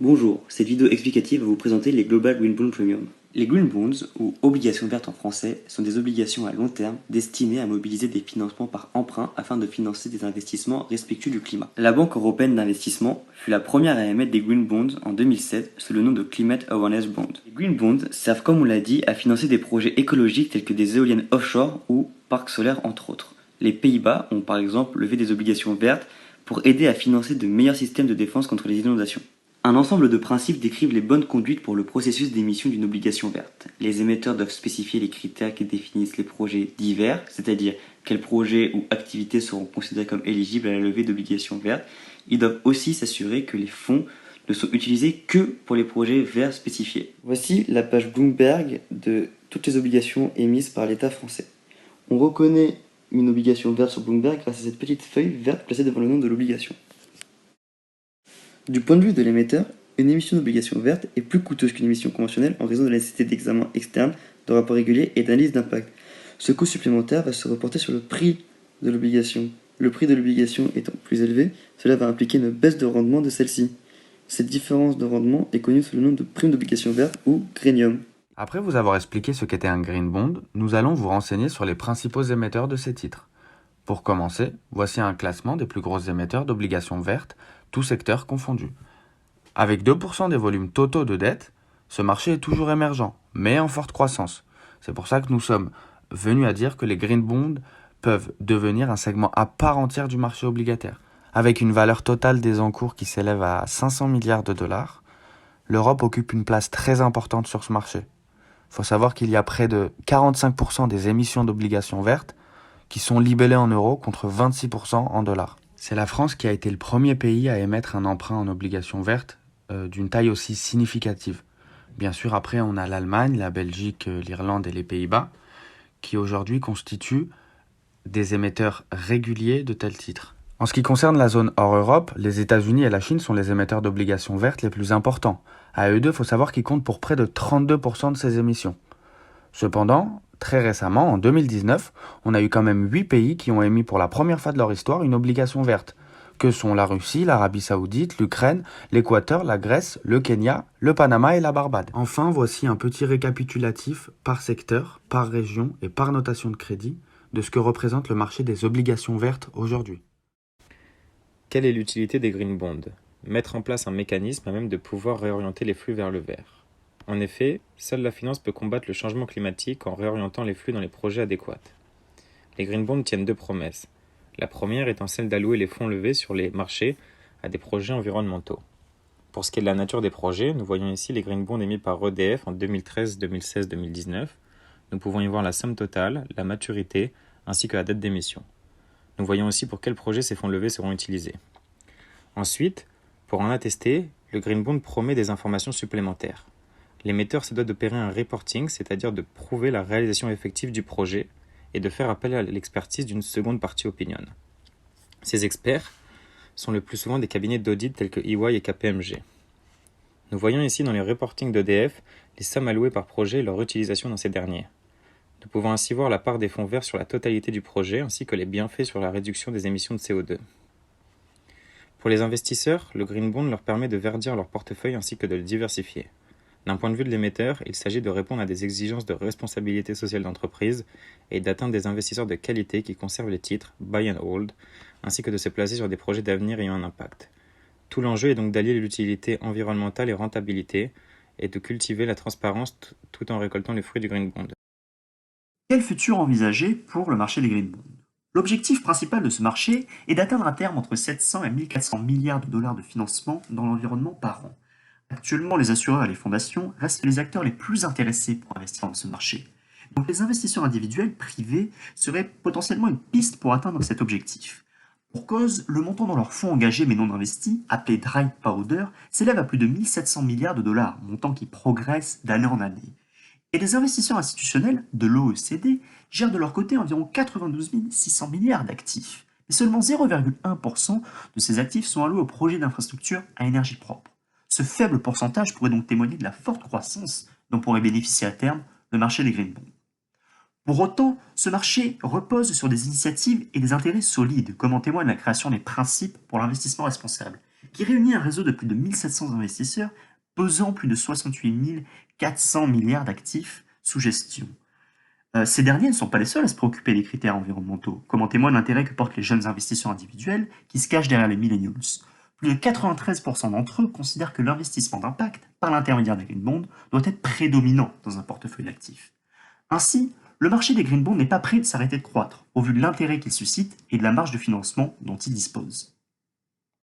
Bonjour, cette vidéo explicative va vous présenter les Global Green Bond Premium. Les Green Bonds, ou obligations vertes en français, sont des obligations à long terme destinées à mobiliser des financements par emprunt afin de financer des investissements respectueux du climat. La Banque européenne d'investissement fut la première à émettre des Green Bonds en 2007 sous le nom de Climate Awareness Bond. Les Green Bonds servent, comme on l'a dit, à financer des projets écologiques tels que des éoliennes offshore ou parcs solaires entre autres. Les Pays-Bas ont par exemple levé des obligations vertes pour aider à financer de meilleurs systèmes de défense contre les inondations. Un ensemble de principes décrivent les bonnes conduites pour le processus d'émission d'une obligation verte. Les émetteurs doivent spécifier les critères qui définissent les projets divers, c'est-à-dire quels projets ou activités seront considérés comme éligibles à la levée d'obligations vertes. Ils doivent aussi s'assurer que les fonds ne sont utilisés que pour les projets verts spécifiés. Voici la page Bloomberg de toutes les obligations émises par l'État français. On reconnaît une obligation verte sur Bloomberg grâce à cette petite feuille verte placée devant le nom de l'obligation. Du point de vue de l'émetteur, une émission d'obligation verte est plus coûteuse qu'une émission conventionnelle en raison de la nécessité d'examen externe, de rapports réguliers et d'analyse d'impact. Ce coût supplémentaire va se reporter sur le prix de l'obligation. Le prix de l'obligation étant plus élevé, cela va impliquer une baisse de rendement de celle-ci. Cette différence de rendement est connue sous le nom de prime d'obligation verte ou greenium. Après vous avoir expliqué ce qu'était un green bond, nous allons vous renseigner sur les principaux émetteurs de ces titres. Pour commencer, voici un classement des plus gros émetteurs d'obligations vertes, tous secteurs confondus. Avec 2% des volumes totaux de dette, ce marché est toujours émergent, mais en forte croissance. C'est pour ça que nous sommes venus à dire que les green bonds peuvent devenir un segment à part entière du marché obligataire. Avec une valeur totale des encours qui s'élève à 500 milliards de dollars, l'Europe occupe une place très importante sur ce marché. Il faut savoir qu'il y a près de 45% des émissions d'obligations vertes qui sont libellées en euros contre 26% en dollars. C'est la France qui a été le premier pays à émettre un emprunt en obligations vertes d'une taille aussi significative. Bien sûr, après, on a l'Allemagne, la Belgique, l'Irlande et les Pays-Bas, qui aujourd'hui constituent des émetteurs réguliers de tels titres. En ce qui concerne la zone hors Europe, les États-Unis et la Chine sont les émetteurs d'obligations vertes les plus importants. À eux deux, il faut savoir qu'ils comptent pour près de 32% de ces émissions. Cependant, très récemment, en 2019, on a eu quand même 8 pays qui ont émis pour la première fois de leur histoire une obligation verte, que sont la Russie, l'Arabie Saoudite, l'Ukraine, l'Équateur, la Grèce, le Kenya, le Panama et la Barbade. Enfin, voici un petit récapitulatif par secteur, par région et par notation de crédit de ce que représente le marché des obligations vertes aujourd'hui. Quelle est l'utilité des green bonds? Mettre en place un mécanisme à même de pouvoir réorienter les flux vers le vert. En effet, seule la finance peut combattre le changement climatique en réorientant les flux dans les projets adéquats. Les green bonds tiennent deux promesses. La première étant celle d'allouer les fonds levés sur les marchés à des projets environnementaux. Pour ce qui est de la nature des projets, nous voyons ici les green bonds émis par EDF en 2013, 2016, 2019. Nous pouvons y voir la somme totale, la maturité, ainsi que la date d'émission. Nous voyons aussi pour quels projets ces fonds levés seront utilisés. Ensuite, pour en attester, le green bond promet des informations supplémentaires. L'émetteur se doit d'opérer un reporting, c'est-à-dire de prouver la réalisation effective du projet et de faire appel à l'expertise d'une seconde partie opinion. Ces experts sont le plus souvent des cabinets d'audit tels que EY et KPMG. Nous voyons ici dans les reportings d'EDF les sommes allouées par projet et leur utilisation dans ces derniers. Nous pouvons ainsi voir la part des fonds verts sur la totalité du projet ainsi que les bienfaits sur la réduction des émissions de CO2. Pour les investisseurs, le green bond leur permet de verdir leur portefeuille ainsi que de le diversifier. D'un point de vue de l'émetteur, il s'agit de répondre à des exigences de responsabilité sociale d'entreprise et d'atteindre des investisseurs de qualité qui conservent les titres buy and hold, ainsi que de se placer sur des projets d'avenir ayant un impact. Tout l'enjeu est donc d'allier l'utilité environnementale et rentabilité et de cultiver la transparence tout en récoltant les fruits du green bond. Quel futur envisager pour le marché des green bonds? L'objectif principal de ce marché est d'atteindre à terme entre 700 et 1400 milliards de dollars de financement dans l'environnement par an. Actuellement, les assureurs et les fondations restent les acteurs les plus intéressés pour investir dans ce marché. Donc les investisseurs individuels privés seraient potentiellement une piste pour atteindre cet objectif. Pour cause, le montant dans leurs fonds engagés mais non investis, appelé dry powder, s'élève à plus de 1700 milliards de dollars, montant qui progresse d'année en année. Et les investisseurs institutionnels de l'OECD gèrent de leur côté environ 92 600 milliards d'actifs. Mais seulement 0,1% de ces actifs sont alloués aux projets d'infrastructure à énergie propre. Ce faible pourcentage pourrait donc témoigner de la forte croissance dont pourrait bénéficier à terme le marché des green bonds. Pour autant, ce marché repose sur des initiatives et des intérêts solides, comme en témoigne la création des principes pour l'investissement responsable. qui réunit un réseau de plus de 1700 investisseurs pesant plus de 68 400 milliards d'actifs sous gestion. Ces derniers ne sont pas les seuls à se préoccuper des critères environnementaux, comme en témoigne l'intérêt que portent les jeunes investisseurs individuels qui se cachent derrière les millennials. Plus de 93% d'entre eux considèrent que l'investissement d'impact, par l'intermédiaire des green bonds, doit être prédominant dans un portefeuille d'actifs. Ainsi, le marché des green bonds n'est pas prêt de s'arrêter de croître, au vu de l'intérêt qu'il suscite et de la marge de financement dont il dispose.